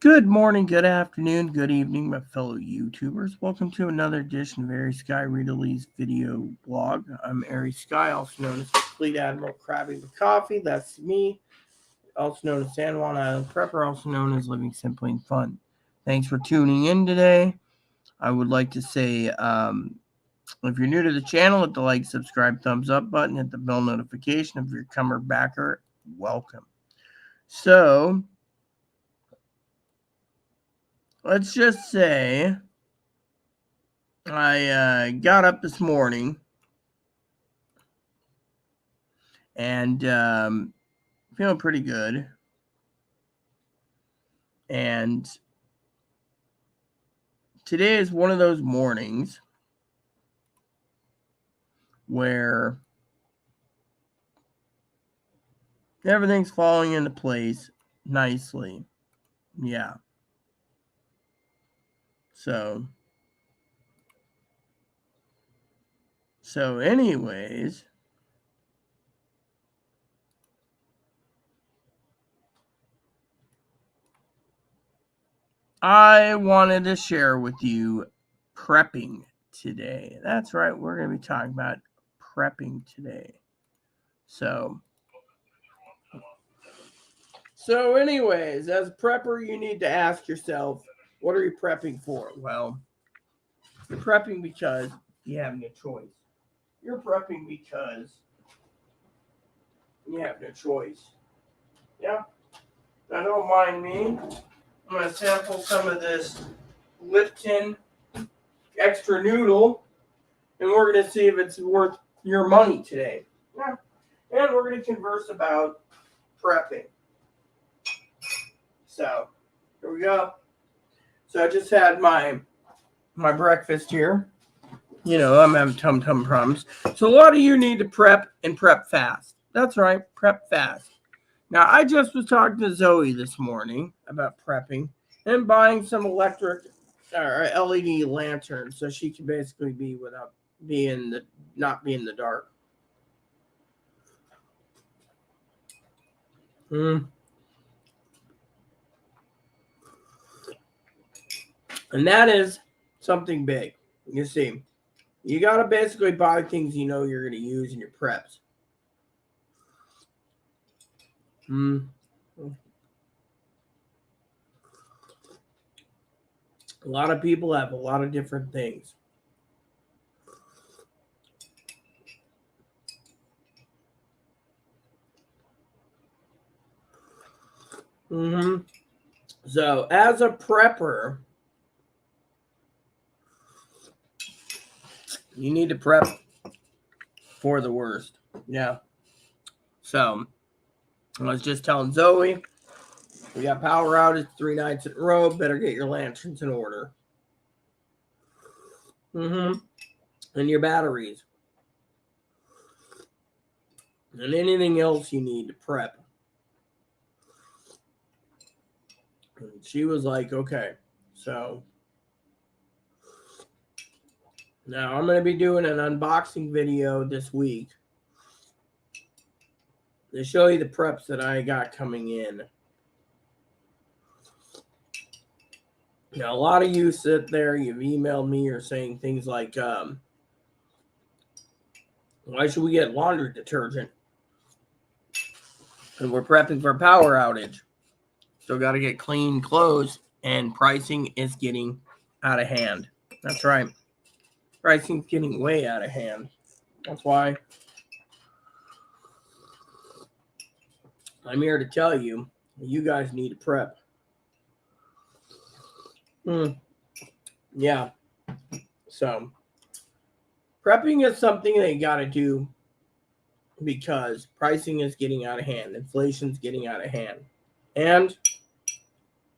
Good morning, good afternoon, good evening, my fellow YouTubers. Welcome to another edition of Aries Sky Readalee's video blog. I'm Aries Sky, also known as Fleet Admiral Krabby McCoffee. That's me, also known as San Juan Island Prepper, also known as Living Simply and Fun. Thanks for tuning in today. I would like to say, if you're new to the channel, hit the like, subscribe, thumbs up button, hit the bell notification. If you're a comer backer, welcome. So, let's just say I got up this morning and feeling pretty good. And today is one of those mornings where everything's falling into place nicely. Yeah. So anyways, I wanted to share with you prepping today. That's right, we're going to be talking about prepping today. So anyways, as a prepper, you need to ask yourself, what are you prepping for? Well, you're prepping because you have no choice. You're prepping because you have no choice. Yeah. Now, don't mind me. I'm going to sample some of this Lipton extra noodle, and we're going to see if it's worth your money today. Yeah. And we're going to converse about prepping. So, here we go. So, I just had my breakfast here. You know, I'm having tum-tum problems. So a lot of you need to prep and prep fast. That's right, prep fast. Now, I just was talking to Zoe this morning about prepping and buying some electric or LED lanterns so she can basically be without not be in the dark. And that is something big. You see, you got to basically buy things you know you're going to use in your preps. A lot of people have a lot of different things. So, as a prepper, you need to prep for the worst. Yeah. So, I was just telling Zoe, we got power outage 3 nights in a row. Better get your lanterns in order. And your batteries. And anything else you need to prep. And she was like, okay. So, now I'm going to be doing an unboxing video this week to show you the preps that I got coming in. Now, a lot of you sit there, you've emailed me or saying things like, why should we get laundry detergent? And we're prepping for a power outage. Still got to get clean clothes, and pricing is getting out of hand. That's right. Pricing's getting way out of hand. That's why I'm here to tell you, you guys need to prep. Yeah. So, prepping is something that you got to do because pricing is getting out of hand. Inflation's getting out of hand. And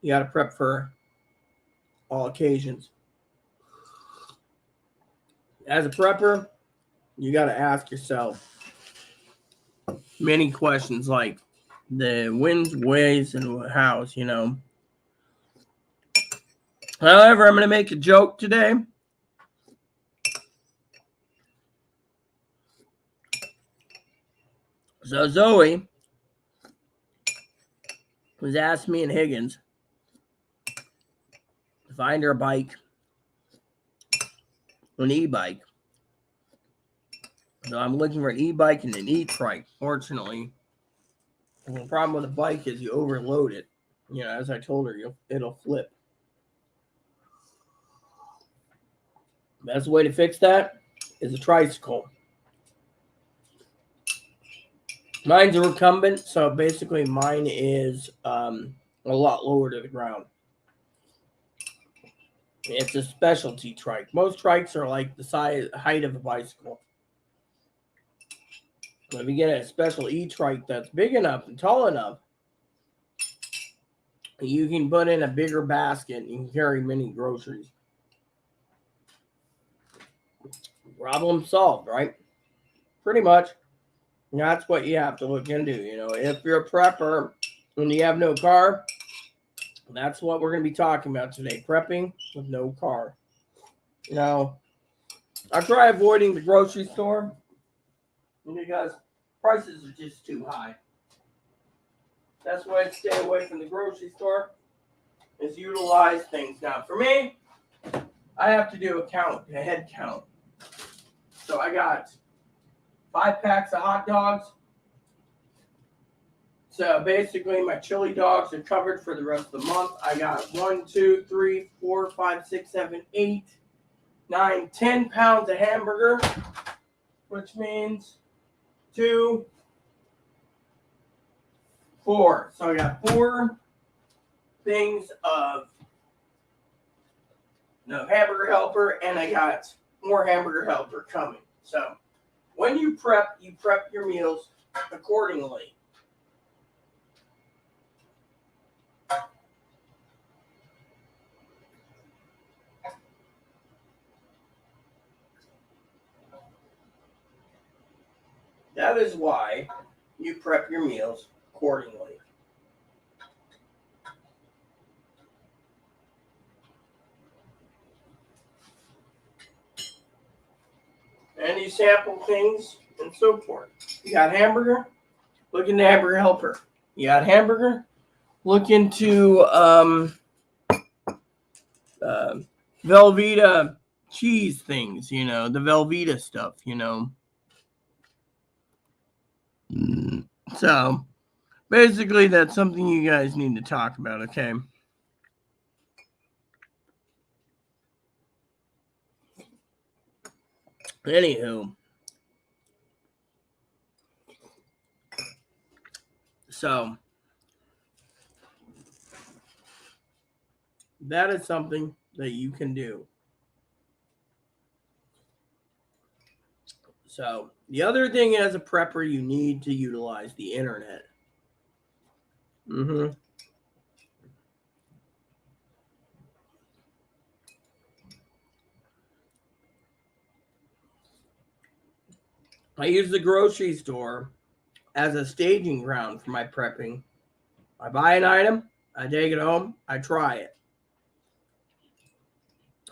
you got to prep for all occasions. As a prepper, you got to ask yourself many questions like the when's, ways, and hows, you know. However, I'm going to make a joke today. So Zoe was asking me and Higgins, find her a bike, an e-bike. So I'm looking for an e-bike and an e-trike. Fortunately, the problem with a bike is you overload it. You know, as I told her, it'll flip. Best way to fix that is a tricycle. Mine's a recumbent, so basically mine is a lot lower to the ground. It's a specialty trike. Most trikes are like the height of a bicycle. If you get a special e-trike that's big enough and tall enough, you can put in a bigger basket and you can carry many groceries. Problem solved, right? Pretty much. That's what you have to look into. You know, if you're a prepper and you have no car, that's what we're going to be talking about today. Prepping with no car. Now, I try avoiding the grocery store because prices are just too high. That's why I stay away from the grocery store, is utilize things. Now, for me, I have to do a head count. So I got 5 packs of hot dogs. So basically, my chili dogs are covered for the rest of the month. I got 1, 2, 3, 4, 5, 6, 7, 8, 9, 10 pounds of hamburger, which means 2, 4. So I got 4 things of hamburger helper, and I got more hamburger helper coming. So when you prep your meals accordingly. That is why you prep your meals accordingly. And you sample things and so forth. You got hamburger? Look into hamburger helper. You got hamburger? Look into Velveeta cheese things, you know, the Velveeta stuff, you know. So, basically, that's something you guys need to talk about, okay? Anywho. So, that is something that you can do. So, the other thing as a prepper, you need to utilize the internet. I use the grocery store as a staging ground for my prepping. I buy an item, I take it home, I try it.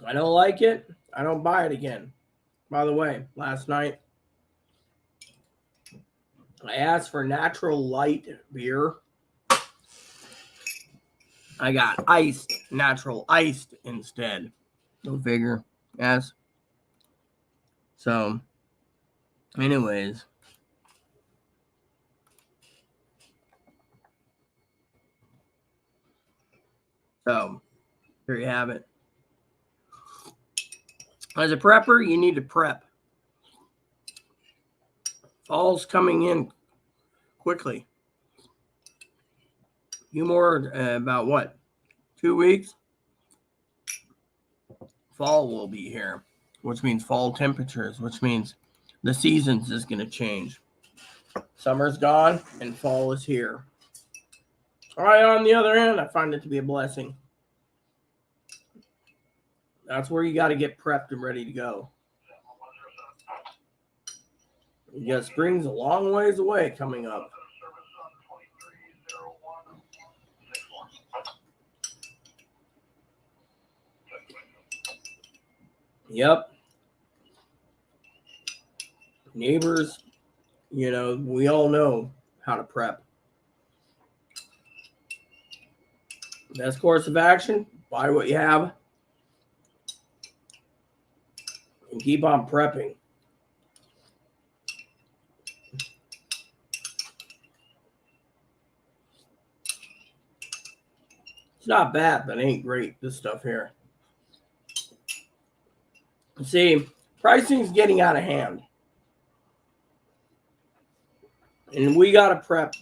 I don't like it, I don't buy it again. By the way, last night, I asked for natural light beer. I got natural iced instead. Go figure. Yes. So, anyways. So, there you have it. As a prepper, you need to prep. Fall's coming in quickly. Few more, about what? 2 weeks? Fall will be here, which means fall temperatures, which means the seasons is going to change. Summer's gone and fall is here. All right, on the other end, I find it to be a blessing. That's where you got to get prepped and ready to go. Yeah, spring's a long ways away coming up. Yep. Neighbors, you know, we all know how to prep. Best course of action, buy what you have, keep on prepping. It's not bad, but it ain't great, this stuff here. See, pricing's getting out of hand. And we got to prep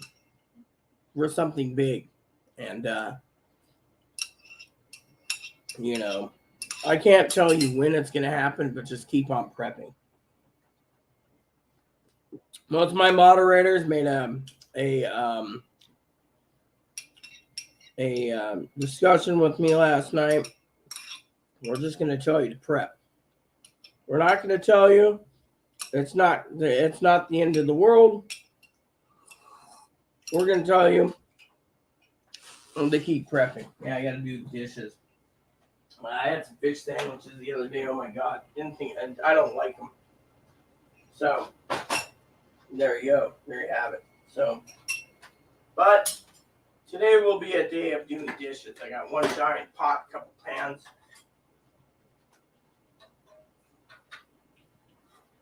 for something big. And, you know, I can't tell you when it's going to happen, but just keep on prepping. Most of my moderators made a discussion with me last night. We're just going to tell you to prep. We're not going to tell you it's not the end of the world. We're going to tell you to keep prepping. Yeah, I got to do the dishes. I had some fish sandwiches the other day. Oh my God, I don't like them. So there you go. There you have it. So, but today will be a day of doing dishes. I got one giant pot, a couple pans.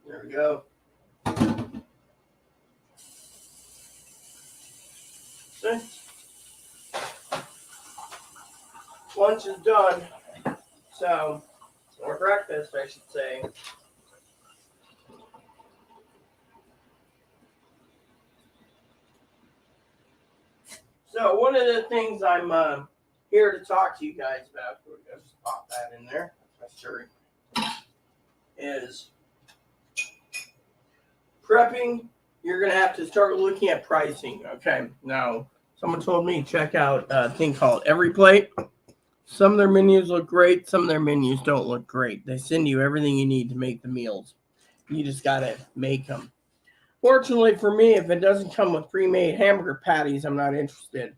There we go. See? Lunch is done. So, or breakfast, I should say. So, one of the things I'm here to talk to you guys about, we'll just pop that in there, sure, is prepping. You're going to have to start looking at pricing. Okay, now, someone told me check out a thing called EveryPlate. Some of their menus look great. Some of their menus don't look great. They send you everything you need to make the meals. You just got to make them. Fortunately for me, if it doesn't come with pre-made hamburger patties, I'm not interested.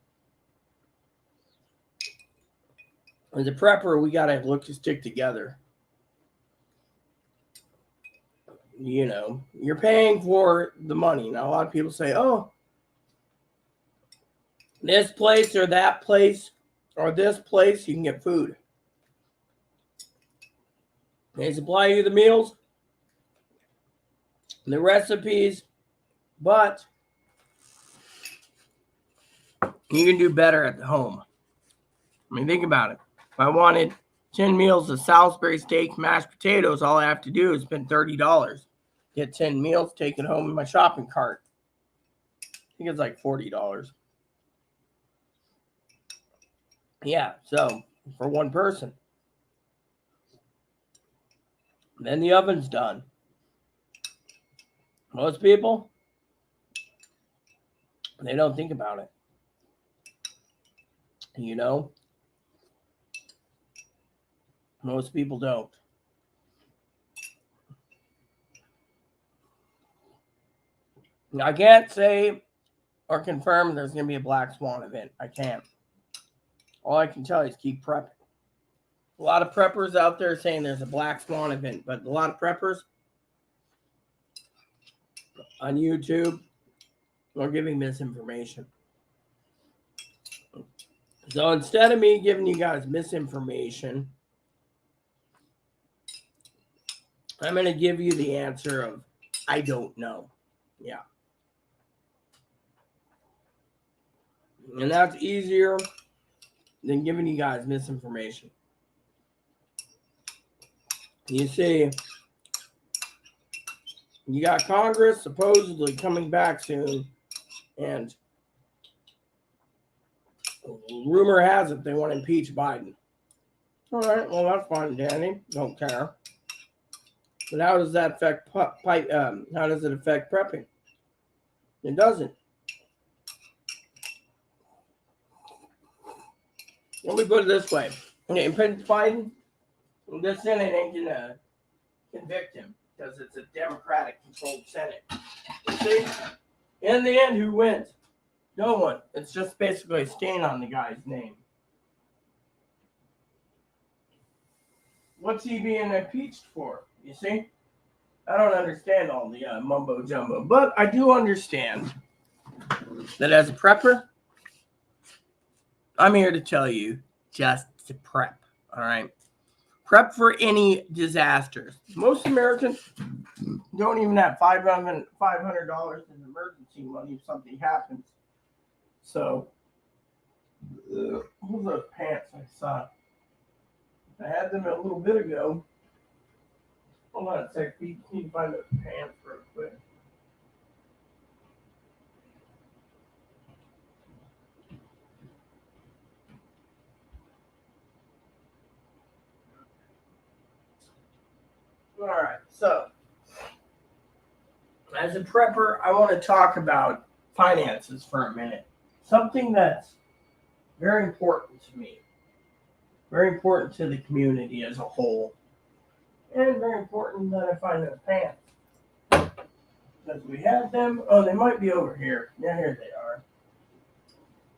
As a prepper, we got to look to stick together. You know, you're paying for the money. Now, a lot of people say, oh, this place or that place or this place, you can get food. They supply you the meals, the recipes, but you can do better at home. I mean, think about it. If I wanted 10 meals of Salisbury steak, mashed potatoes, all I have to do is spend $30. Get 10 meals, take it home in my shopping cart. I think it's like $40. Yeah, so for one person. Then the oven's done. Most people, they don't think about it. You know? Most people don't. I can't say or confirm there's going to be a Black Swan event. I can't. All I can tell you is keep prepping. A lot of preppers out there saying there's a Black Swan event, but a lot of preppers on YouTube are giving misinformation. So instead of me giving you guys misinformation, I'm going to give you the answer of, I don't know. Yeah. And that's easier than giving you guys misinformation. You see, you got Congress supposedly coming back soon, and rumor has it they want to impeach Biden. All right, well, that's fine, Danny. Don't care. But how does that affect how does it affect prepping? It doesn't. Let me put it this way. Okay, impeach Biden, the Senate ain't going to convict him because it's a Democratic-controlled Senate. You see? In the end, who wins? No one. It's just basically a stain on the guy's name. What's he being impeached for? You see? I don't understand all the mumbo jumbo, but I do understand that as a prepper, I'm here to tell you just to prep. All right. Prep for any disasters. Most Americans don't even have $500 in emergency money if something happens. So, what was those pants I saw? I had them a little bit ago. Hold on a sec. We need to find those pants real quick. All right. So, as a prepper, I want to talk about finances for a minute. Something that's very important to me, very important to the community as a whole, and very important that I find those pants. Because we had them. Oh, they might be over here. Yeah, here they are.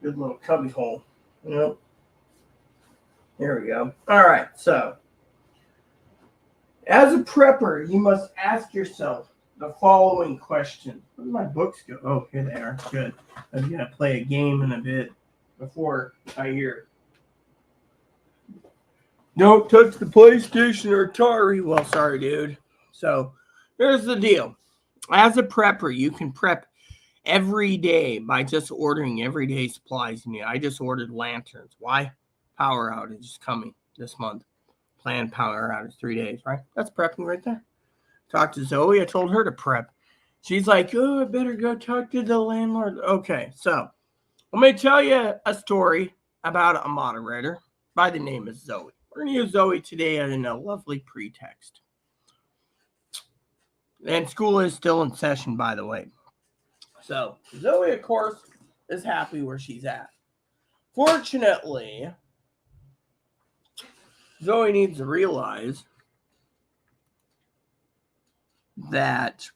Good little cubby hole. Yep. There we go. All right. So, as a prepper, you must ask yourself the following question. Where did my books go? Oh, here they are. Good. I'm going to play a game in a bit before I hear. Don't touch the PlayStation or Atari. Well, sorry, dude. So, here's the deal. As a prepper, you can prep every day by just ordering everyday supplies you need. I just ordered lanterns. Why? Power outage is coming this month. Planned power outage 3 days, right? That's prepping right there. Talked to Zoe. I told her to prep. She's like, oh, I better go talk to the landlord. Okay, so let me tell you a story about a moderator by the name of Zoe. We're going to use Zoe today in a lovely pretext. And school is still in session, by the way. So Zoe, of course, is happy where she's at. Fortunately, Zoe needs to realize that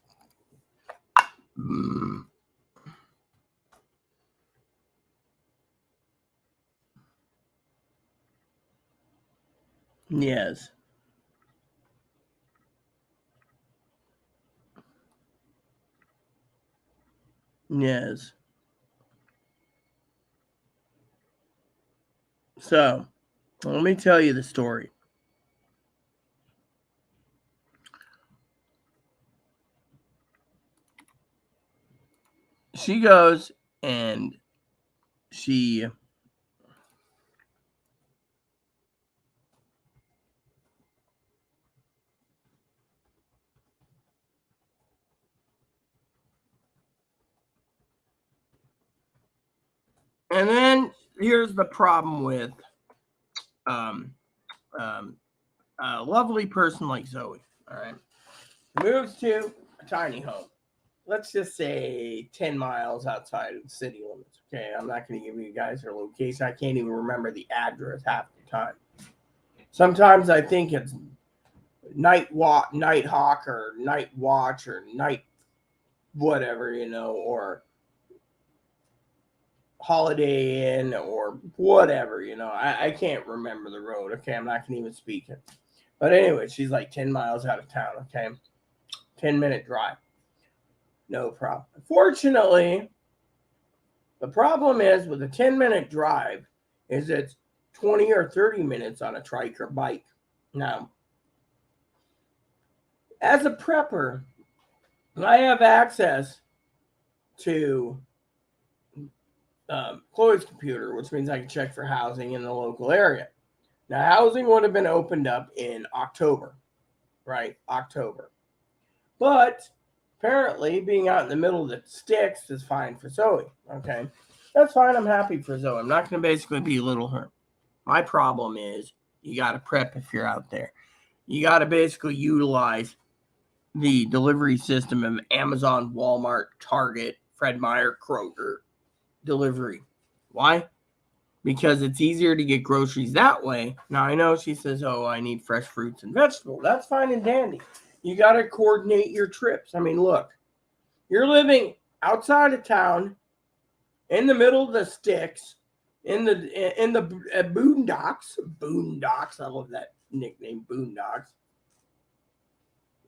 yes. Yes. So, let me tell you the story. She goes and she and then here's the problem with a lovely person like Zoe. All right, moves to a tiny home. Let's just say 10 miles outside of the city limits. Okay, I'm not going to give you guys her location. I can't even remember the address half the time. Sometimes I think it's Nighthawk or Night Watch or Night whatever, or Holiday Inn or whatever, I can't remember the road. Okay, I'm not going to even speak it. But anyway, she's like 10 miles out of town. Okay, 10-minute drive. No problem. Fortunately, the problem is with a 10-minute drive is it's 20 or 30 minutes on a trike or bike. Now, as a prepper, I have access to Chloe's computer, which means I can check for housing in the local area. Now, housing would have been opened up in October, right? October. But apparently, being out in the middle of the sticks is fine for Zoe. Okay, that's fine. I'm happy for Zoe. I'm not going to basically belittle her. My problem is you got to prep if you're out there. You got to basically utilize the delivery system of Amazon, Walmart, Target, Fred Meyer, Kroger delivery. Why? Because it's easier to get groceries that way. Now, I know she says, oh, I need fresh fruits and vegetables. That's fine and dandy. You got to coordinate your trips. I mean, look, you're living outside of town, in the middle of the sticks, in the boondocks. Boondocks. I love that nickname, boondocks.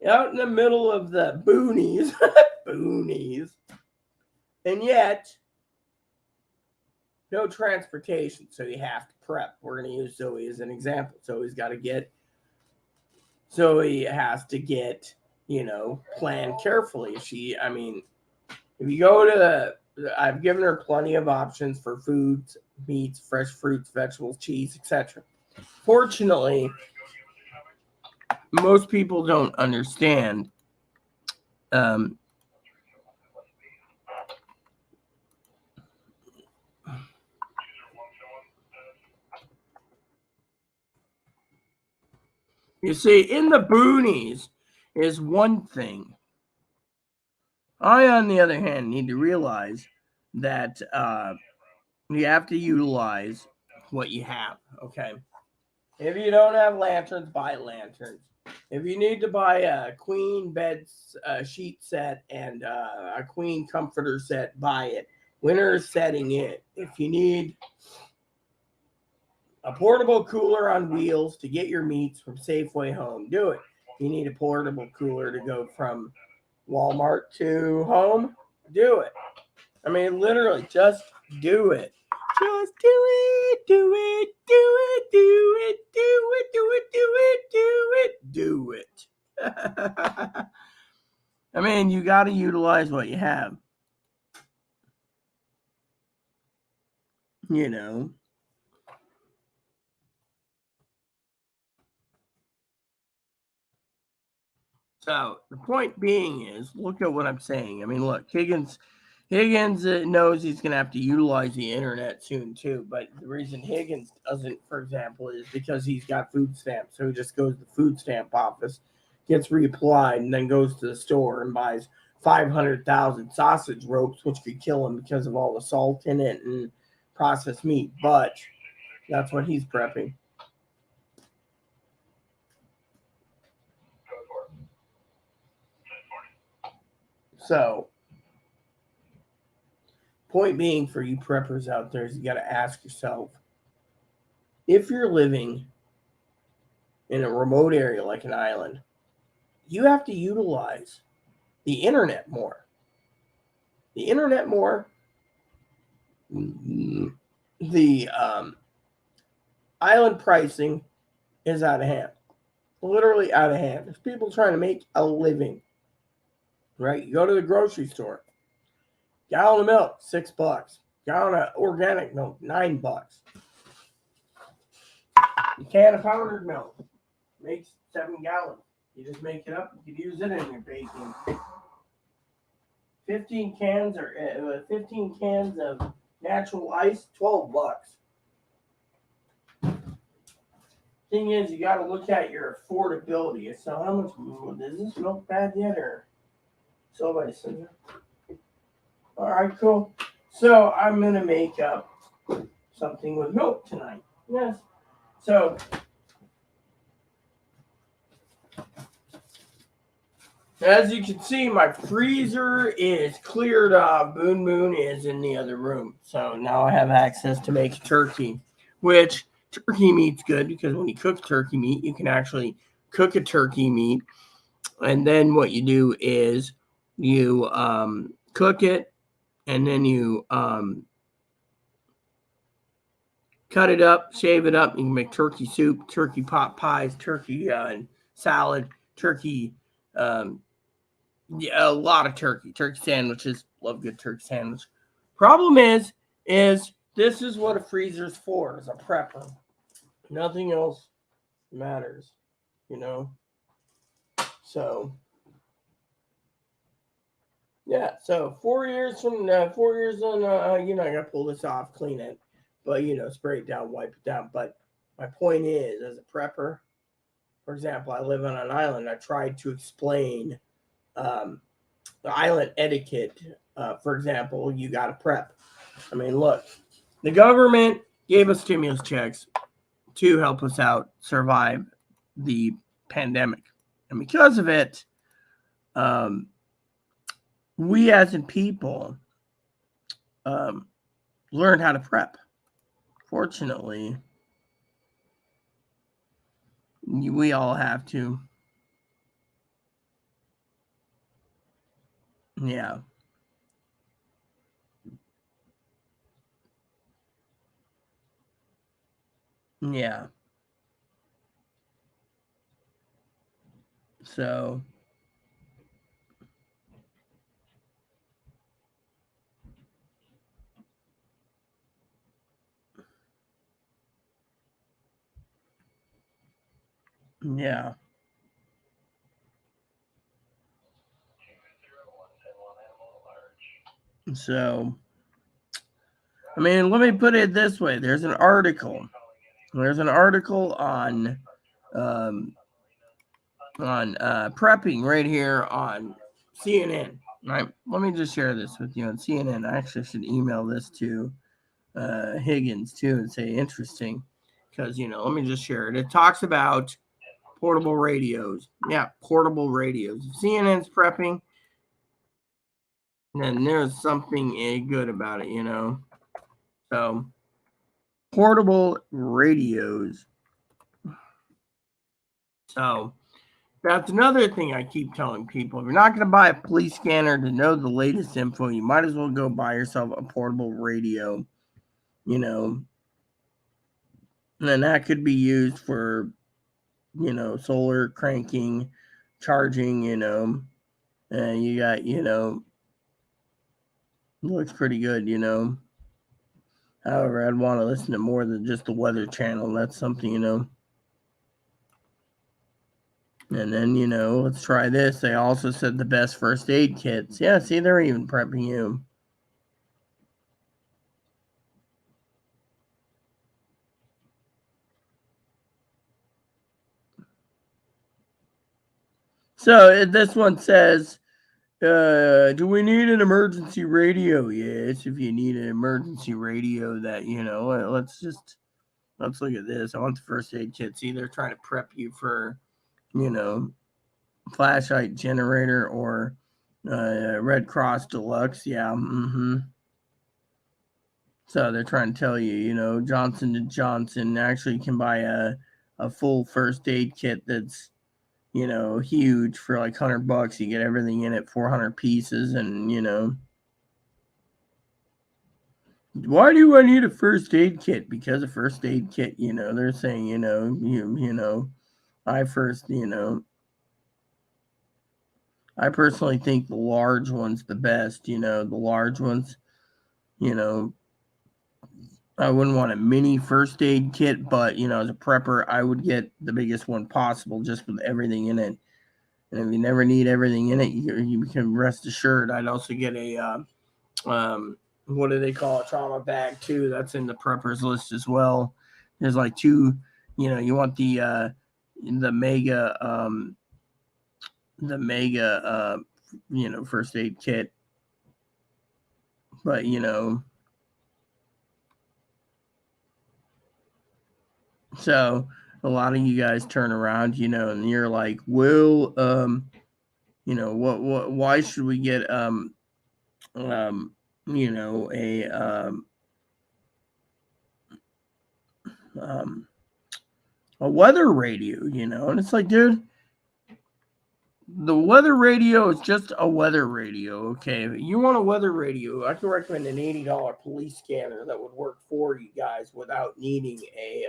Out in the middle of the boonies. Boonies. And yet, no transportation, so you have to prep. We're going to use Zoe as an example. Zoe's got to get So he has to get, plan carefully. If you go to I've given her plenty of options for foods, meats, fresh fruits, vegetables, cheese, etc. Fortunately, most people don't understand. Um, you see, in the boonies is one thing. I, on the other hand, need to realize that you have to utilize what you have. Okay. If you don't have lanterns, buy lanterns. If you need to buy a queen bed sheet set and a queen comforter set, buy it. Winter is setting in. If you need a portable cooler on wheels to get your meats from Safeway home, do it. You need a portable cooler to go from Walmart to home, do it. I mean, literally, just do it. Just do it, do it, do it, do it, do it, do it, do it, do it, do it. I mean, you got to utilize what you have. You know. So the point being is, look at what I'm saying. I mean, look, Higgins knows he's going to have to utilize the internet soon too. But the reason Higgins doesn't, for example, is because he's got food stamps. So he just goes to the food stamp office, gets reapplied, and then goes to the store and buys 500,000 sausage ropes, which could kill him because of all the salt in it and processed meat. But that's what he's prepping. So, point being for you preppers out there is you got to ask yourself, if you're living in a remote area like an island, you have to utilize the internet more. The internet more. The island pricing is out of hand. Literally out of hand. There's people trying to make a living. Right? You go to the grocery store. Gallon of milk, $6. Gallon of organic milk, $9. A can of powdered milk makes 7 gallons. You just make it up. You can use it in your baking. 15 cans of natural ice, $12. Thing is, you got to look at your affordability. So, how much is this milk bad yet, or somebody said that? All right, cool. So, I'm gonna make up something with milk tonight. Yes. So, as you can see, my freezer is cleared off. Boon Boon is in the other room. So now I have access to make turkey, which turkey meat's good because when you cook turkey meat, you can actually cook a turkey meat. And then what you do is you cook it and then you cut it up, shave it up. You can make turkey soup, turkey pot pies, turkey salad, turkey yeah, a lot of turkey sandwiches. Love good turkey sandwich. Problem is this is what a freezer's for, as a prepper. Nothing else matters, you know. So yeah, so 4 years from 4 years on, I gotta pull this off, clean it, but spray it down, wipe it down. But my point is, as a prepper, for example, I live on an island. I tried to explain um, the island etiquette. For example, you got to prep. I mean, look, the government gave us stimulus checks to help us out survive the pandemic. And because of it, um, we as in people um, learned how to prep. Fortunately, we all have to. Yeah. Yeah. So yeah. So I mean, let me put it this way. There's an article. There's an article on prepping right here on CNN. Right. Let me just share this with you on CNN. I actually should email this to Higgins too and say interesting, because let me just share it. It talks about portable radios. Yeah, portable radios. If CNN's prepping, then there's something good about it. So portable radios. So that's another thing I keep telling people. If you're not going to buy a police scanner to know the latest info, you might as well go buy yourself a portable radio. And that could be used for, solar cranking, charging, and you got, looks pretty good, However, I'd want to listen to more than just the Weather Channel. That's something. And then, let's try this. They also said the best first aid kits. Yeah, see, they're even prepping you. So this one says, do we need an emergency radio? Yes, if you need an emergency radio that, let's look at this. I want the first aid kit. See, they're trying to prep you for, flashlight generator or Red Cross Deluxe. Yeah. So they're trying to tell you, Johnson & Johnson actually can buy a full first aid kit that's, huge for like $100. You get everything in it, 400 pieces, and why do I need a first aid kit? Because a first aid kit, they're saying, I personally think the large one's the best, the large ones, I wouldn't want a mini first aid kit, but as a prepper, I would get the biggest one possible just with everything in it. And if you never need everything in it, you can rest assured. I'd also get a what do they call a trauma bag too? That's in the preppers list as well. There's like two, you want the mega first aid kit, but so a lot of you guys turn around, and you're like, well, why should we get a a weather radio, and it's like, dude, the weather radio is just a weather radio. Okay, if you want a weather radio, I can recommend an $80 police scanner that would work for you guys without needing a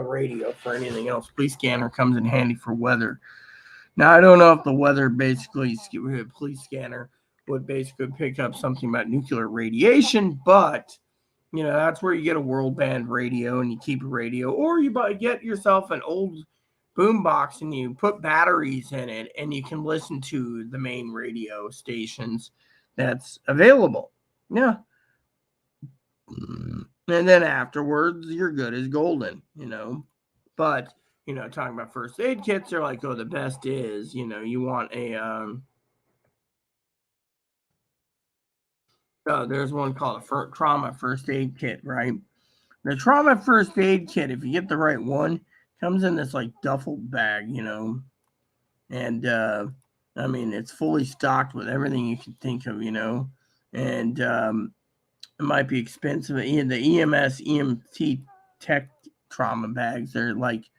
radio for anything else. Police scanner comes in handy for weather. Now, I don't know if the weather police scanner would basically pick up something about nuclear radiation, but that's where you get a world band radio and you keep a radio, or you get yourself an old boombox and you put batteries in it and you can listen to the main radio stations that's available. Yeah. And then afterwards, you're good as golden, But, talking about first aid kits, they're like, oh, the best is, you want a, there's one called a trauma first aid kit, right? The trauma first aid kit, if you get the right one, comes in this like duffel bag, and I mean, it's fully stocked with everything you can think of, and it might be expensive. The EMS, EMT tech trauma bags, they're like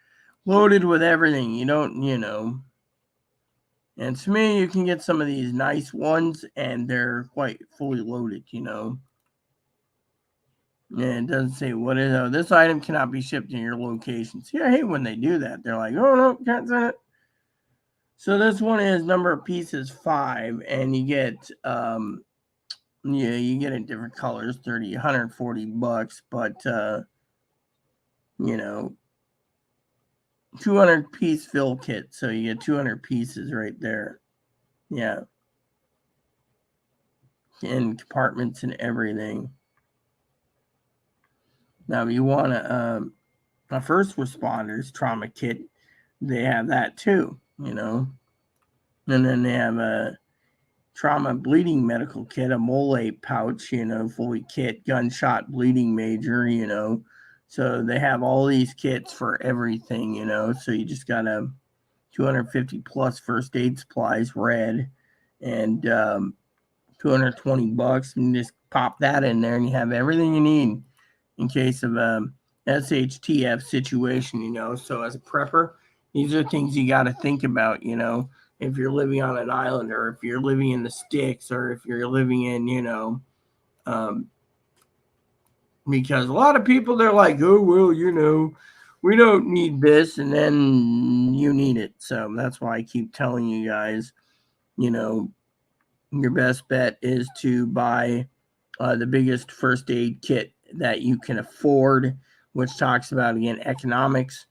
loaded with everything. You don't. And to me, you can get some of these nice ones, and they're quite fully loaded, And it doesn't say what is it. This item cannot be shipped to your location. See, I hate when they do that. They're like, oh, no, can't send it. So this one is number of pieces 5, and you get you get in different colors, 30, 140 bucks, but you know, 200 piece fill kit, so you get 200 pieces right there. Yeah. And compartments and everything. Now, if you want a first responders trauma kit, they have that too, and then they have a trauma bleeding medical kit, a mole pouch, fully kit, gunshot bleeding major, so they have all these kits for everything, so you just got a 250 plus first aid supplies, red, and 220 bucks, and you just pop that in there and you have everything you need in case of SHTF situation, So as a prepper, these are things you got to think about, if you're living on an island or if you're living in the sticks or if you're living in, because a lot of people, they're like, oh, well, we don't need this, and then you need it. So that's why I keep telling you guys, your best bet is to buy the biggest first aid kit that you can afford, which talks about, again, economics.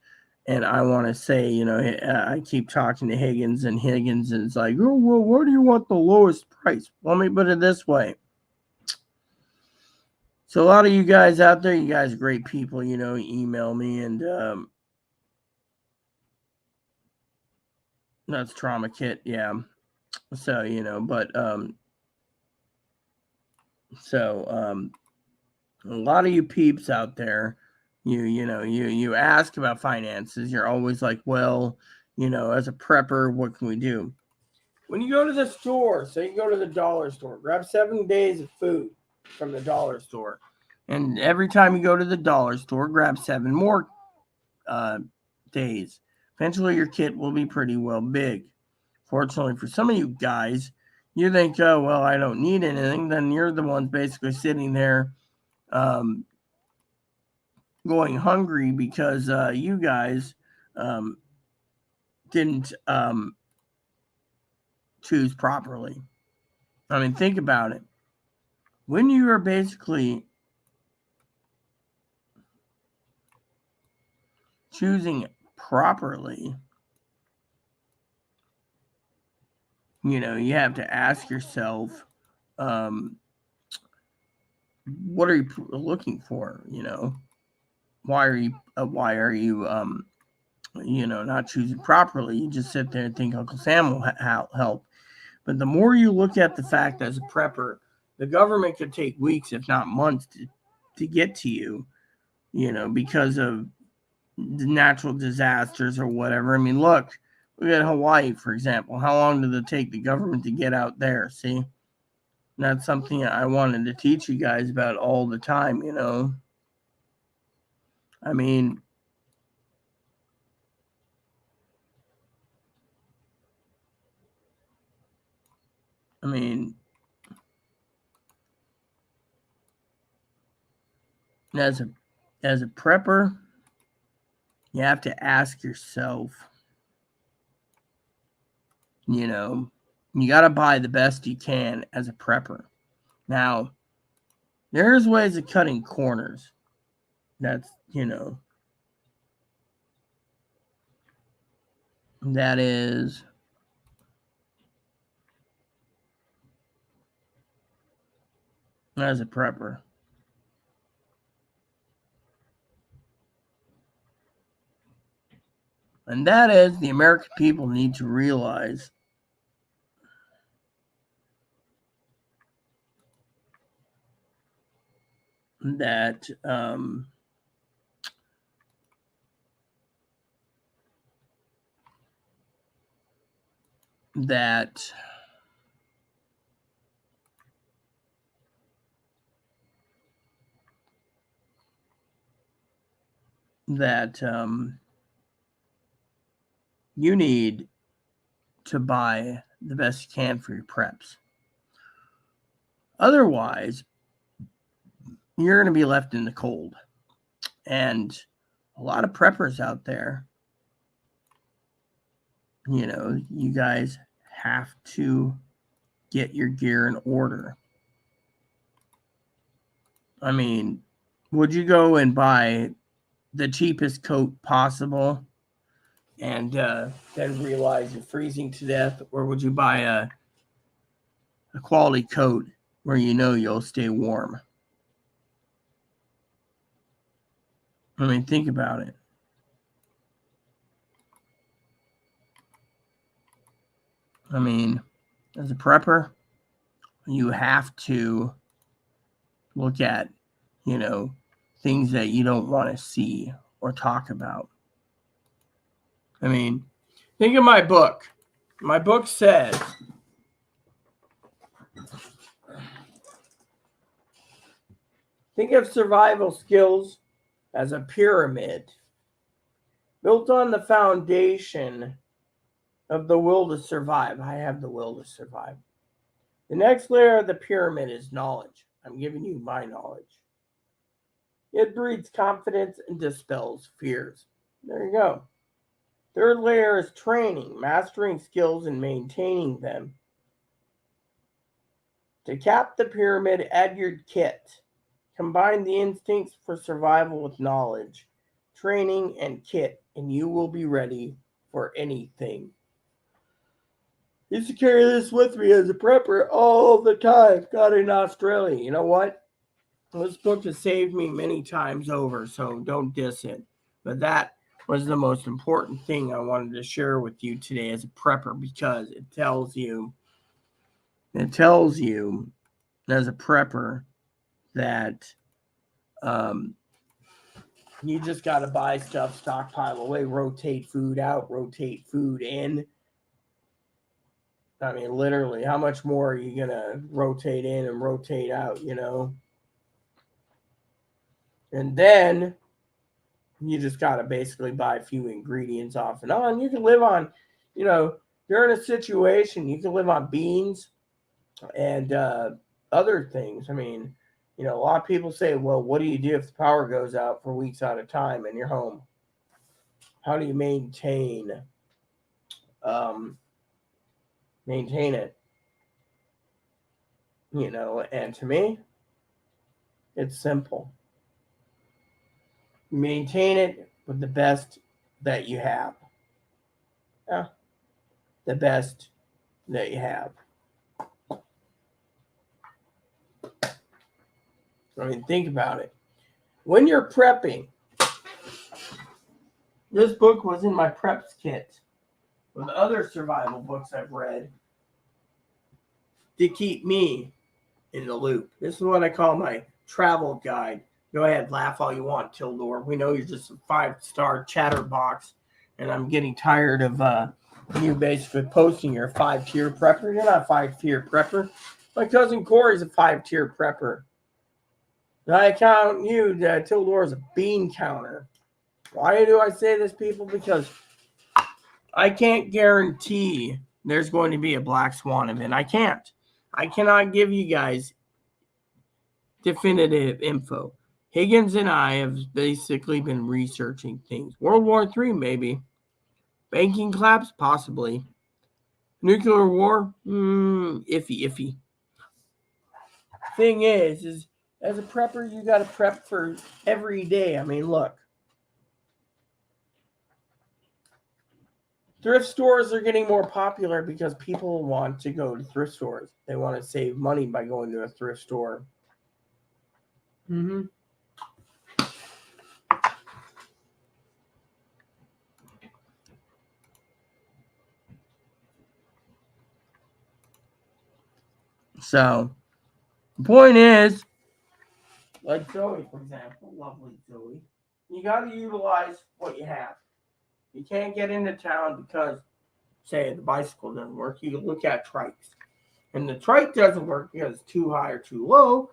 And I want to say, I keep talking to Higgins, and Higgins is like, oh, well, where do you want the lowest price? Let me put it this way. So a lot of you guys out there, you guys are great people, email me, and that's trauma kit. Yeah. So, a lot of you peeps out there, you ask about finances. You're always like, well, as a prepper, what can we do? When you go to the store, say you go to the dollar store, grab 7 days of food from the dollar store. And every time you go to the dollar store, grab 7 more days. Eventually, your kit will be pretty well big. Fortunately for some of you guys, you think, oh, well, I don't need anything. Then you're the ones basically sitting there going hungry because you guys didn't choose properly. I mean, think about it. When you are basically choosing properly, you have to ask yourself, what are you looking for? Why are you not choosing properly? You just sit there and think Uncle Sam will help. But the more you look at the fact as a prepper, the government could take weeks, if not months, to get to you, because of natural disasters or whatever. I mean, look at Hawaii, for example. How long did it take the government to get out there? See, and that's something I wanted to teach you guys about all the time, I mean, as a prepper, you have to ask yourself, you got to buy the best you can as a prepper. Now, there's ways of cutting corners. That's, that is as a prepper. And that is the American people need to realize that that you need to buy the best you can for your preps. Otherwise, you're going to be left in the cold. And a lot of preppers out there, you guys have to get your gear in order. I mean, would you go and buy the cheapest coat possible and then realize you're freezing to death? Or would you buy a quality coat where you'll stay warm? I mean, think about it. I mean, as a prepper, you have to look at, things that you don't want to see or talk about. I mean, think of my book. My book says, think of survival skills as a pyramid built on the foundation of the will to survive. I have the will to survive. The next layer of the pyramid is knowledge. I'm giving you my knowledge. It breeds confidence and dispels fears. There you go. Third layer is training, mastering skills and maintaining them. To cap the pyramid, add your kit. Combine the instincts for survival with knowledge, training, and kit, and you will be ready for anything. I used to carry this with me as a prepper all the time. Got in Australia. You know what? This book has saved me many times over, so don't diss it. But that was the most important thing I wanted to share with you today as a prepper, because it tells you as a prepper that you just got to buy stuff, stockpile away, rotate food out, rotate food in. I mean, literally, how much more are you going to rotate in and rotate out, And then you just got to basically buy a few ingredients off and on. You can live on, during a situation, you can live on beans and other things. I mean, a lot of people say, well, what do you do if the power goes out for weeks at a time and you're home? How do you maintain it? And to me, it's simple. Maintain it with the best that you have. Yeah, the best that you have. I mean, think about it. When you're prepping, this book was in my preps kit with other survival books I've read to keep me in the loop. This is what I call my travel guide. Go ahead, laugh all you want, Tildor. We know you're just a 5-star chatterbox, and I'm getting tired of you basically posting you're a 5-tier prepper. You're not a 5-tier prepper. My cousin Corey's a 5-tier prepper. I count you, Tildor, as a bean counter. Why do I say this, people? Because I can't guarantee there's going to be a black swan event. I can't. I cannot give you guys definitive info. Higgins and I have basically been researching things. World War III, maybe. Banking collapse, possibly. Nuclear war, iffy. Thing is as a prepper, you got to prep for every day. I mean, look. Thrift stores are getting more popular because people want to go to thrift stores. They want to save money by going to a thrift store. So, the point is, like Zoe, for example, lovely Zoe, you got to utilize what you have. You can't get into town because, say, the bicycle doesn't work. You can look at trikes. And the trike doesn't work because it's too high or too low.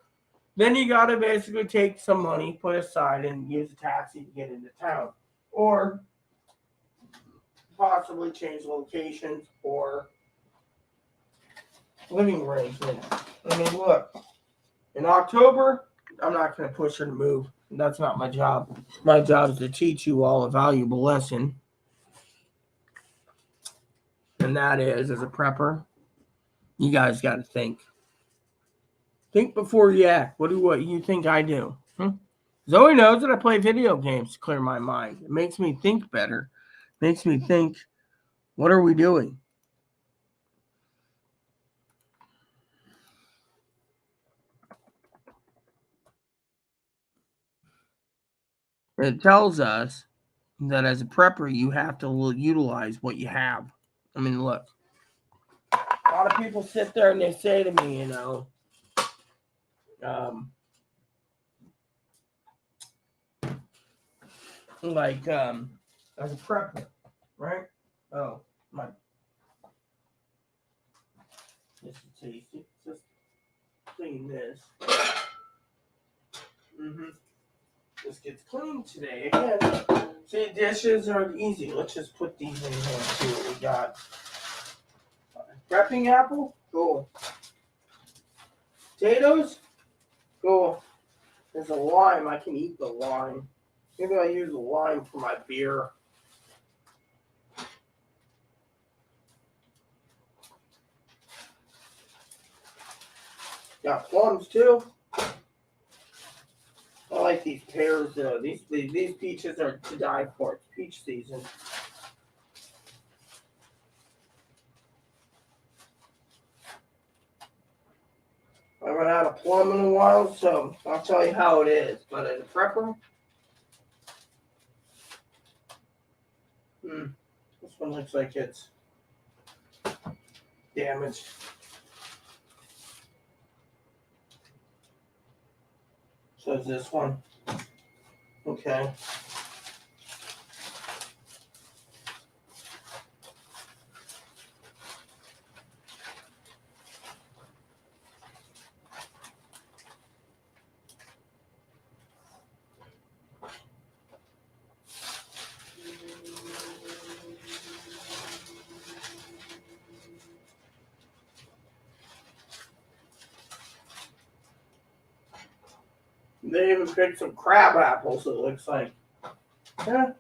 Then you got to basically take some money, put aside, and use a taxi to get into town. Or possibly change locations or living arrangements. I mean, look, in October, I'm not going to push her to move. That's not my job. My job is to teach you all a valuable lesson. And that is, as a prepper, you guys got to think. Think before you act. What you think I do? Zoe knows that I play video games to clear my mind. It makes me think better. It makes me think, what are we doing? It tells us that as a prepper, you have to utilize what you have. I mean, look. A lot of people sit there and they say to me, as a prepper, right? Oh, my. This is tasty. Just clean this. This gets clean today. Again, see, dishes are easy. Let's just put these in here and see what we got. Prepping apple? Cool. Potatoes? Cool. There's a lime. I can eat the lime. Maybe I'll use the lime for my beer. Got plums too. I like these pears though. These peaches are to die for. It's peach season. I haven't had a plum in a while, so I'll tell you how it is. But as a prepper, this one looks like it's damaged. So is this one. Okay. They even picked some crab apples, it looks like. Yeah.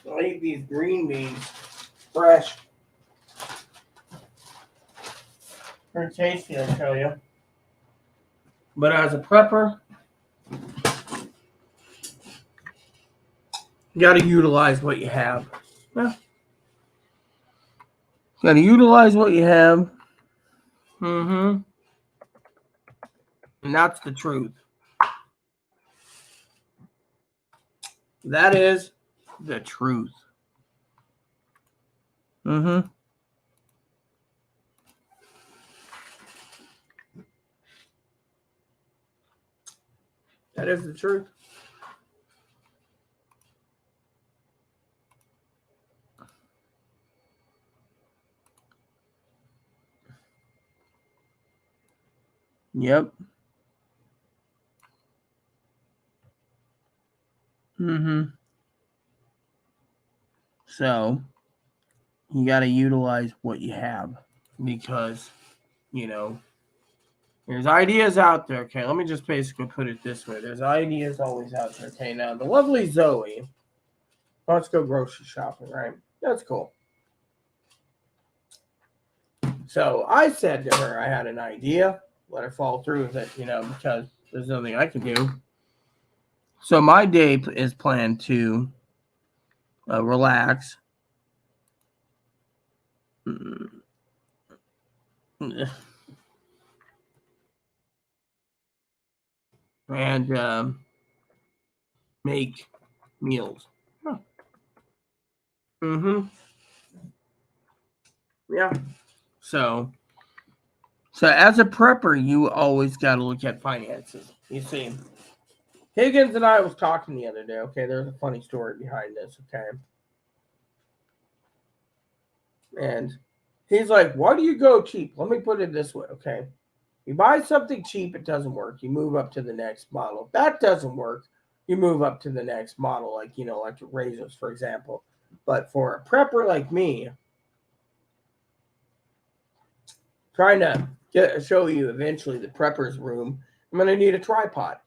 I'll eat these green beans fresh. Pretty tasty, I tell you. But as a prepper, you got to utilize what you have. Yeah. Got to utilize what you have. And that's the truth. That is the truth. That is the truth. Yep. So you got to utilize what you have because, there's ideas out there. Okay, let me just basically put it this way. There's ideas always out there. Okay, now the lovely Zoe wants to go grocery shopping, right? That's cool. So I said to her I had an idea. Let her fall through with it, because there's nothing I can do. So my day is planned to relax. And make meals. Yeah. So as a prepper, you always got to look at finances. You see, Higgins and I was talking the other day. Okay, there's a funny story behind this. Okay, and he's like, "Why do you go cheap?" Let me put it this way. Okay, you buy something cheap, it doesn't work. You move up to the next model. If that doesn't work, you move up to the next model, like electric razors, for example. But for a prepper like me, trying to show you eventually the prepper's room, I'm going to need a tripod.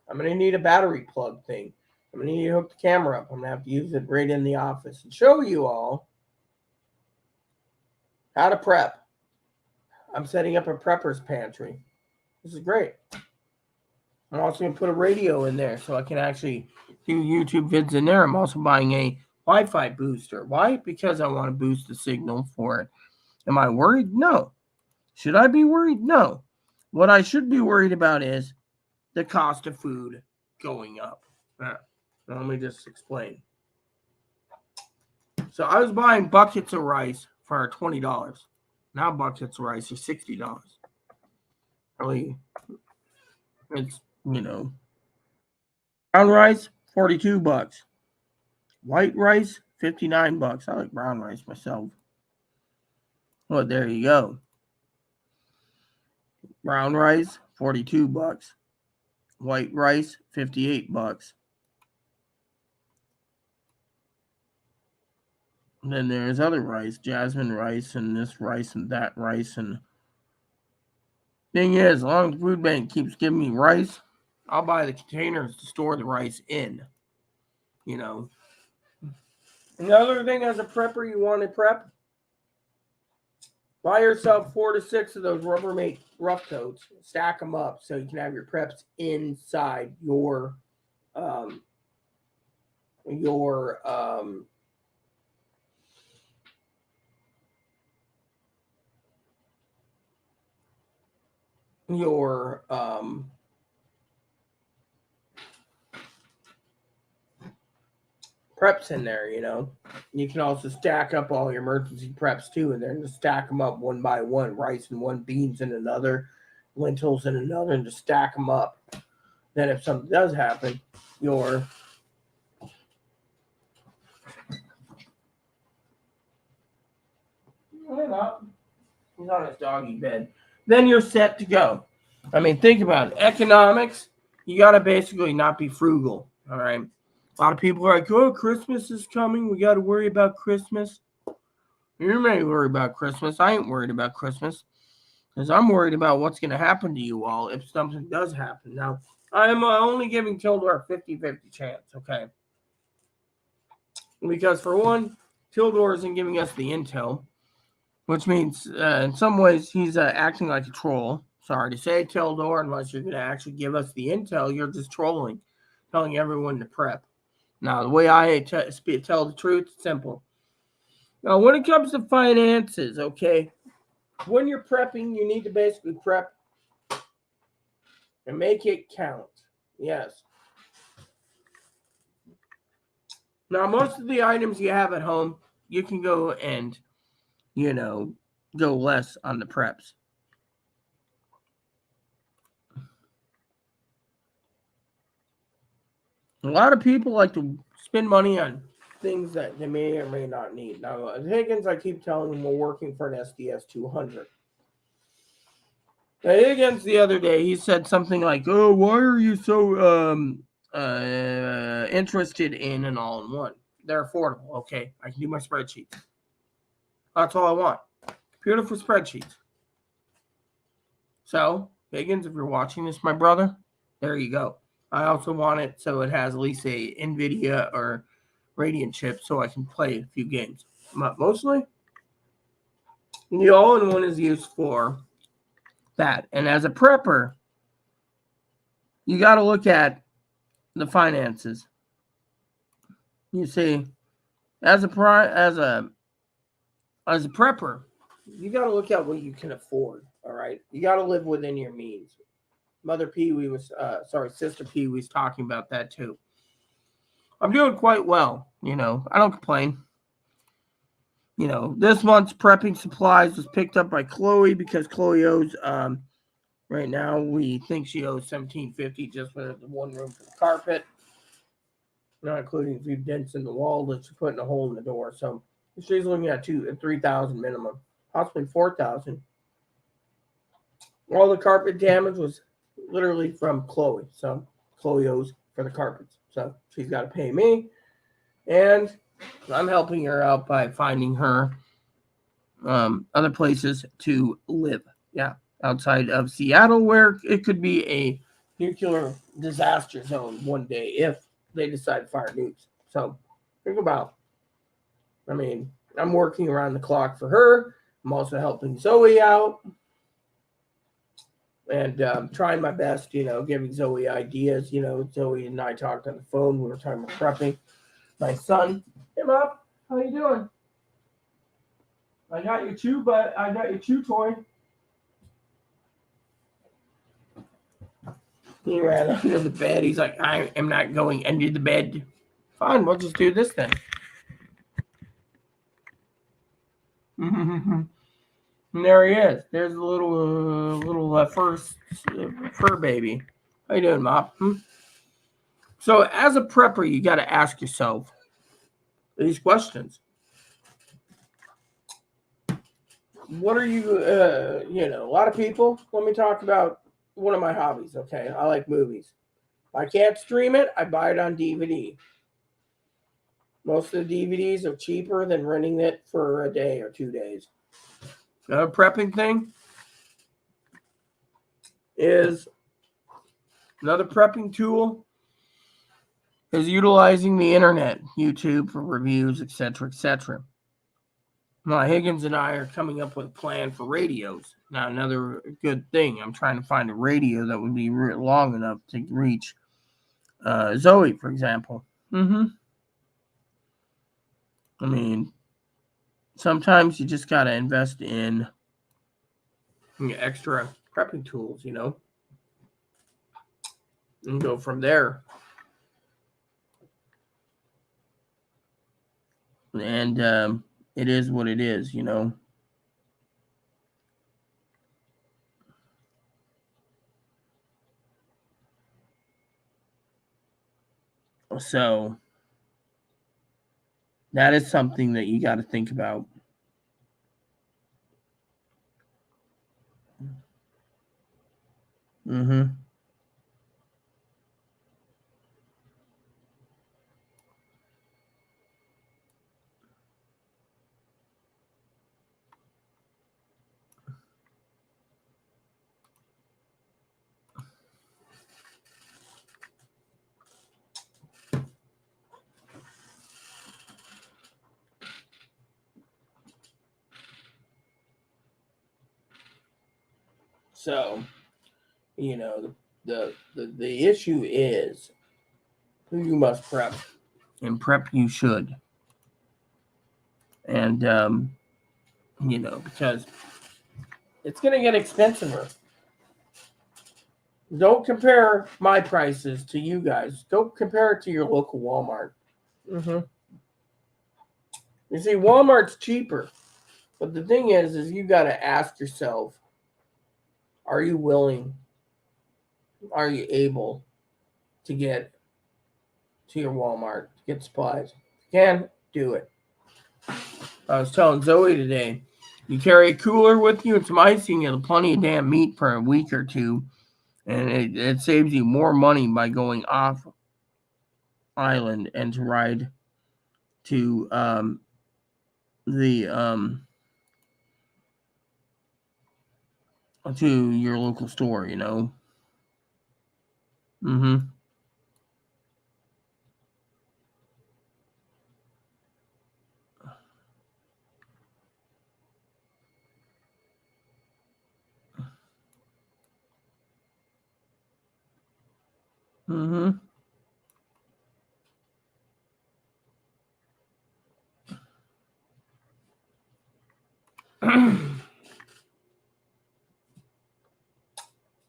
I'm going to need a battery plug thing. I'm going to need to hook the camera up. I'm going to have to use it right in the office and show you all how to prep. I'm setting up a prepper's pantry. This is great. I'm also going to put a radio in there so I can actually do YouTube vids in there. I'm also buying a Wi-Fi booster. Why? Because I want to boost the signal for it. Am I worried? No. Should I be worried? No. What I should be worried about is the cost of food going up. Let me just explain. So I was buying buckets of rice for $20. Now buckets of rice are $60. Really, it's, brown rice, $42. White rice, $59. I like brown rice myself. Well, there you go. Brown rice, $42. White rice, $58. And then there's other rice, jasmine rice, and this rice and that rice. And thing is, as long as the food bank keeps giving me rice, I'll buy the containers to store the rice in. Another thing as a prepper you want to prep, buy yourself 4 to 6 of those Rubbermaid rough coats. Stack them up so you can have your preps inside your preps in there. You can also stack up all your emergency preps too, and then just stack them up one by one. Rice in one, beans in another, lentils in another, and just stack them up. Then if something does happen, He's on his doggy bed. Then you're set to go. I mean, think about it. Economics, you got to basically not be frugal, all right? A lot of people are like, oh, Christmas is coming. We got to worry about Christmas. You may worry about Christmas. I ain't worried about Christmas because I'm worried about what's going to happen to you all if something does happen. Now, I'm only giving Tildor a 50-50 chance, okay? Because for one, Tildor isn't giving us the intel, which means in some ways he's acting like a troll. Sorry to say, Tildor, unless you're going to actually give us the intel, you're just trolling, telling everyone to prep. Now, the way I tell the truth, it's simple. Now, when it comes to finances, okay, when you're prepping, you need to basically prep and make it count. Yes. Now, most of the items you have at home, you can go and, go less on the preps. A lot of people like to spend money on things that they may or may not need. Now, at Higgins, I keep telling them we're working for an SDS 200. Now, Higgins, the other day, he said something like, oh, why are you so interested in an all-in-one? They're affordable. Okay, I can do my spreadsheets. That's all I want. Computer for spreadsheets. So, Higgins, if you're watching this, my brother, there you go. I also want it so it has at least a NVIDIA or Radeon chip so I can play a few games. Mostly, the all-in-one is used for that. And as a prepper, you got to look at the finances. You see, as a prepper, you got to look at what you can afford. All right, you got to live within your means. Sister Pee Wee was talking about that too. I'm doing quite well. I don't complain. This month's prepping supplies was picked up by Chloe because Chloe owes, right now, we think she owes $17.50 just for the one room for the carpet, not including a few dents in the wall that she put in a hole in the door. So she's looking at $3,000 minimum, possibly $4,000. All the carpet damage was literally from Chloe. So Chloe owes for the carpets. So she's got to pay me. And I'm helping her out by finding her other places to live. Yeah. Outside of Seattle, where it could be a, nuclear disaster zone one day if they decide to fire nukes. So think about, I mean, I'm working around the clock for her. I'm also helping Zoe out and trying my best, giving Zoe ideas. Zoe and I talked on the phone. We were talking about prepping. My son, hey, Mom, how you doing? I got your chew toy. He ran under the bed. He's like, I am not going under the bed. Fine, we'll just do this then. And there he is. There's a little fur baby. How you doing, Mop? So as a prepper, you got to ask yourself these questions. What are you, a lot of people, let me talk about one of my hobbies, okay? I like movies. If I can't stream it, I buy it on DVD. Most of the DVDs are cheaper than renting it for a day or 2 days. Another prepping thing is another prepping tool is utilizing the internet, YouTube for reviews, etc., etc. Now, Higgins and I are coming up with a plan for radios. Now, another good thing, I'm trying to find a radio that would be long enough to reach Zoe, for example. I mean, sometimes you just got to invest in extra prepping tools, and go from there. And it is what it is, So that is something that you got to think about. So, the issue is who you must prep, and prep you should. And, because it's going to get expensive. Don't compare my prices to you guys. Don't compare it to your local Walmart. You see, Walmart's cheaper. But the thing is you got to ask yourself, are you willing? Are you able to get to your Walmart to get supplies? If you can, do it. I was telling Zoe today, you carry a cooler with you and some icing and plenty of damn meat for a week or two. And it saves you more money by going off island and to ride to to your local store,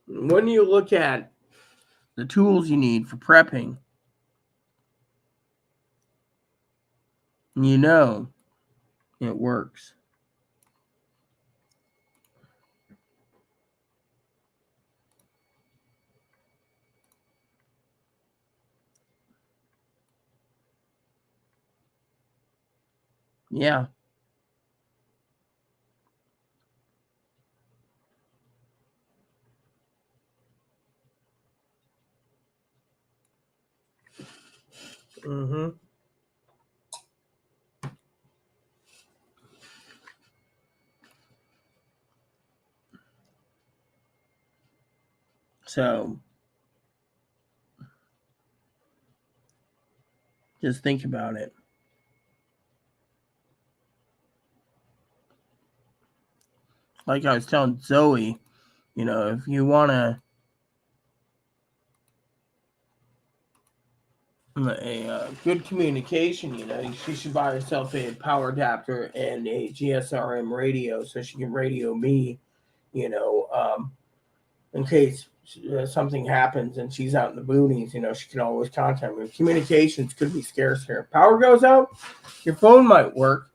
When you look at the tools you need for prepping, it works. Yeah. So Just think about it. Like I was telling Zoe, if you want a good communication, she should buy herself a power adapter and a GSRM radio so she can radio me, in case something happens and she's out in the boonies, she can always contact me. Communications could be scarce here. Power goes out, your phone might work,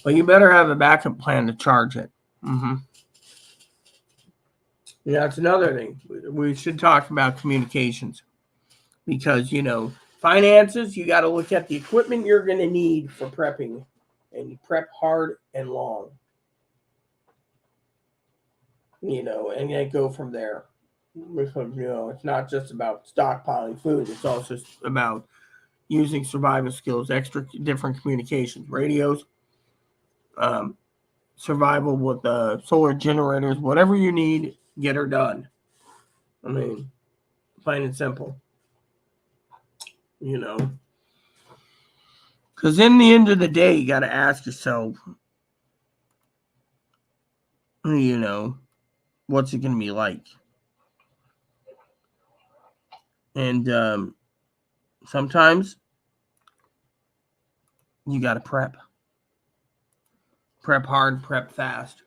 but you better have a backup plan to charge it. That's another thing. We should talk about communications because, finances, you got to look at the equipment you're going to need for prepping, and you prep hard and long, and then go from there. Because, it's not just about stockpiling food. It's also about using survival skills, extra different communications, radios, survival with solar generators, whatever you need, get her done. I mean, plain and simple. Because in the end of the day, you got to ask yourself, what's it going to be like? And sometimes you got to prep. Prep hard, prep fast.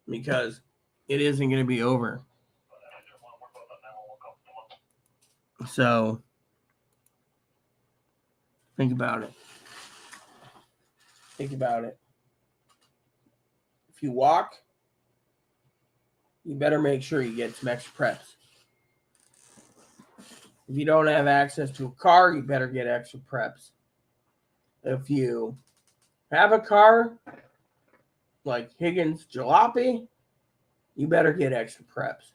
Because it isn't going to be over. So, think about it. Think about it. If you walk, you better make sure you get some extra preps. If you don't have access to a car, you better get extra preps. If you have a car, like Higgins Jalopy, you better get extra preps.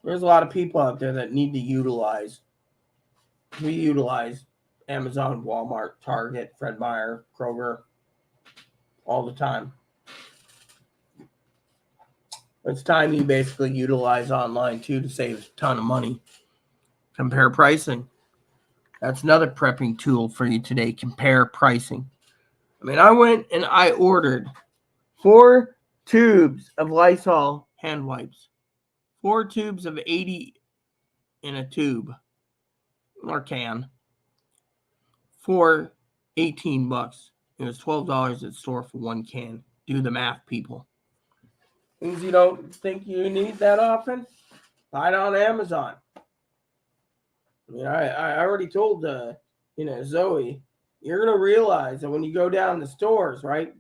There's a lot of people out there that need to utilize. We utilize Amazon, Walmart, Target, Fred Meyer, Kroger all the time. It's time you basically utilize online too to save a ton of money. Compare pricing. That's another prepping tool for you today. Compare pricing. I mean, I went and I ordered 4 tubes of Lysol hand wipes. 4 tubes of 80 in a tube or can for $18. It was $12 at the store for 1 can. Do the math, people. Things you don't think you need that often, buy it on Amazon. I already told Zoe, you're gonna realize that when you go down the stores, right?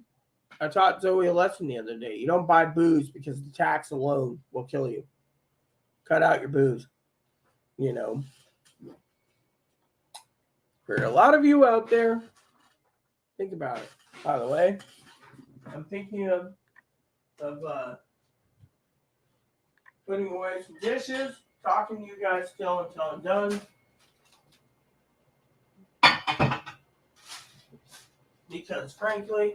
I taught Zoe a lesson the other day. You don't buy booze because the tax alone will kill you. Cut out your booze. For a lot of you out there, think about it. By the way, I'm thinking of putting away some dishes, talking to you guys still until I'm done. Because frankly,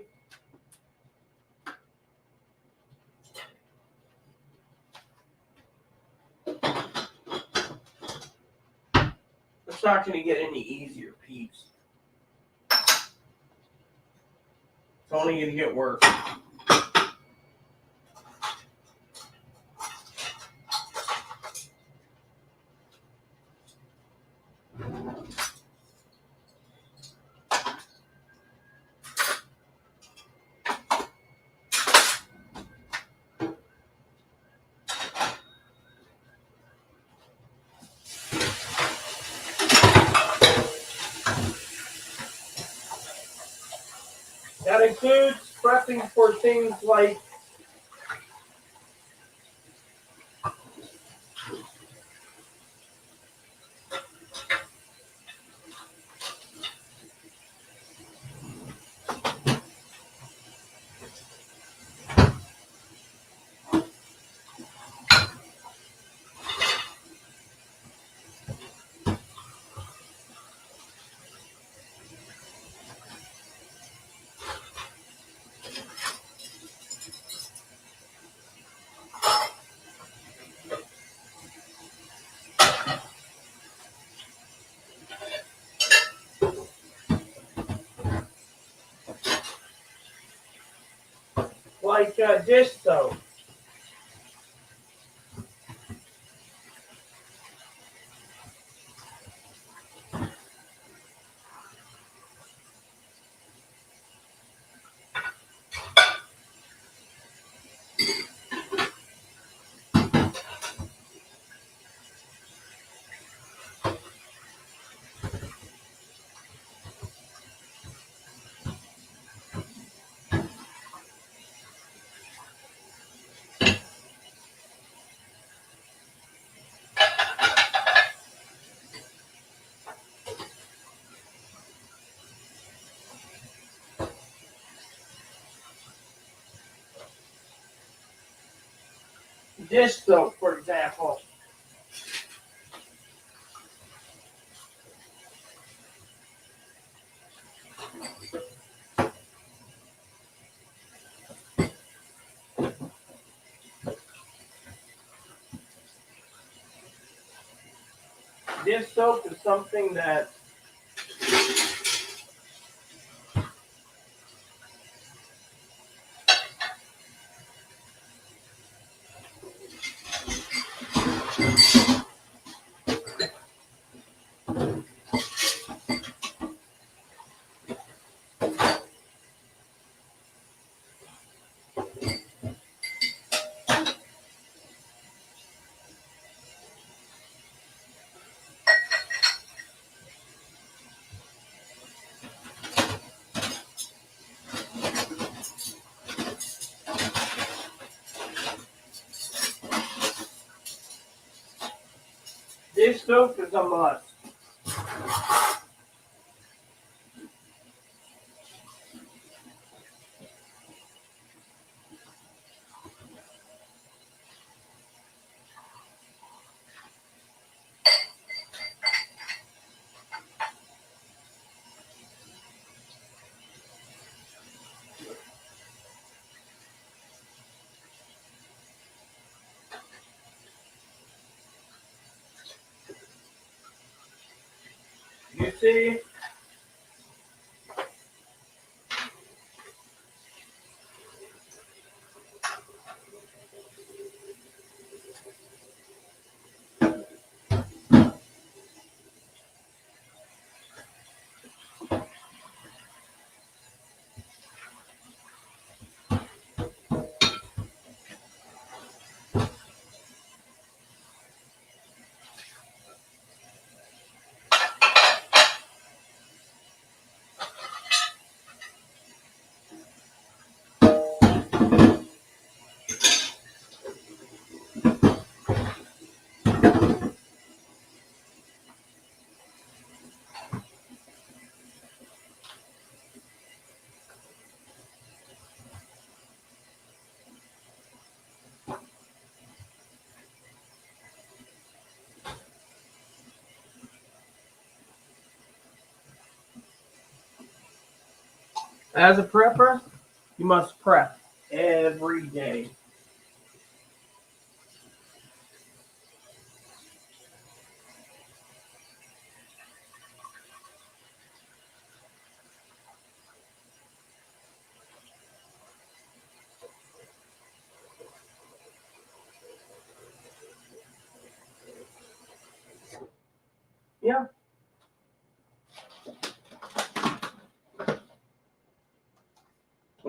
it's not going to get any easier, peeps. It's only going to get worse. That includes prepping for things like like dish soap. Dish soap, for example. Dish soap is something that dish soap is a must. You see? As a prepper, you must prep every day. Yeah.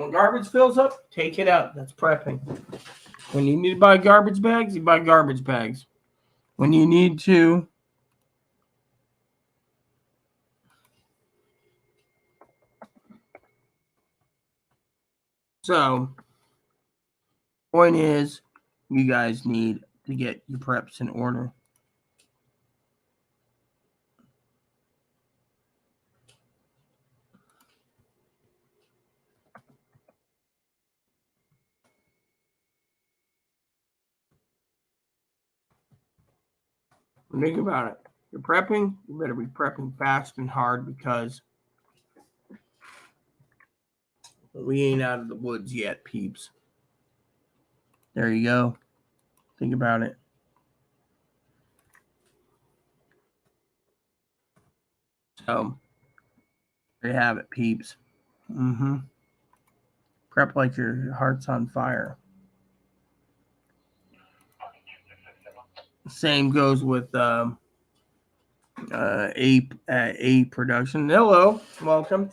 When garbage fills up, take it out. That's prepping. When you need to buy garbage bags, you buy garbage bags. When you need to So, point is, you guys need to get your preps in order. Think about it. You're prepping, you better be prepping fast and hard because we ain't out of the woods yet, peeps. There you go. Think about it. So, there you have it, peeps. Prep like your heart's on fire. Same goes with A production. Hello, welcome.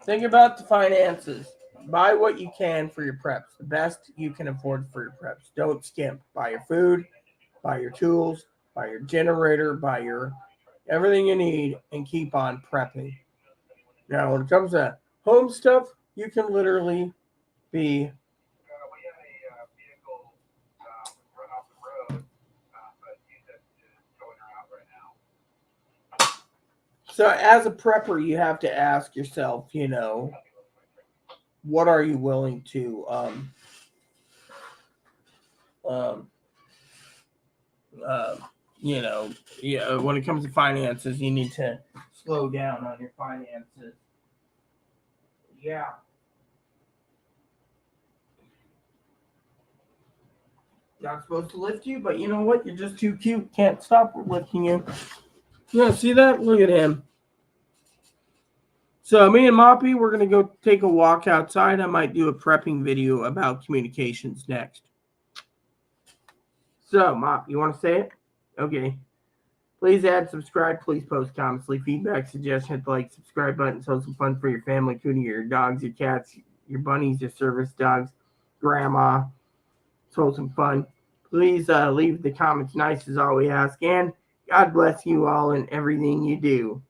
Think about the finances. Buy what you can for your preps. The best you can afford for your preps. Don't skimp. Buy your food, buy your tools, buy your generator, buy your everything you need, and keep on prepping. Now, when it comes to home stuff, you can literally be so as a prepper, you have to ask yourself, what are you willing to um, uh, when it comes to finances, you need to slow down on your finances. Yeah. Not supposed to lift you, but you know what? You're just too cute. Can't stop lifting you. Yeah, see that? Look at him. So me and Moppy, we're gonna go take a walk outside. I might do a prepping video about communications next. So, Mop, you want to say it? Okay. Please add, subscribe, please post comments, leave feedback, suggestions, hit the like, subscribe button, so some fun for your family, including your dogs, your cats, your bunnies, your service dogs, grandma. So some fun. Please leave the comments nice is all we ask. And God bless you all in everything you do.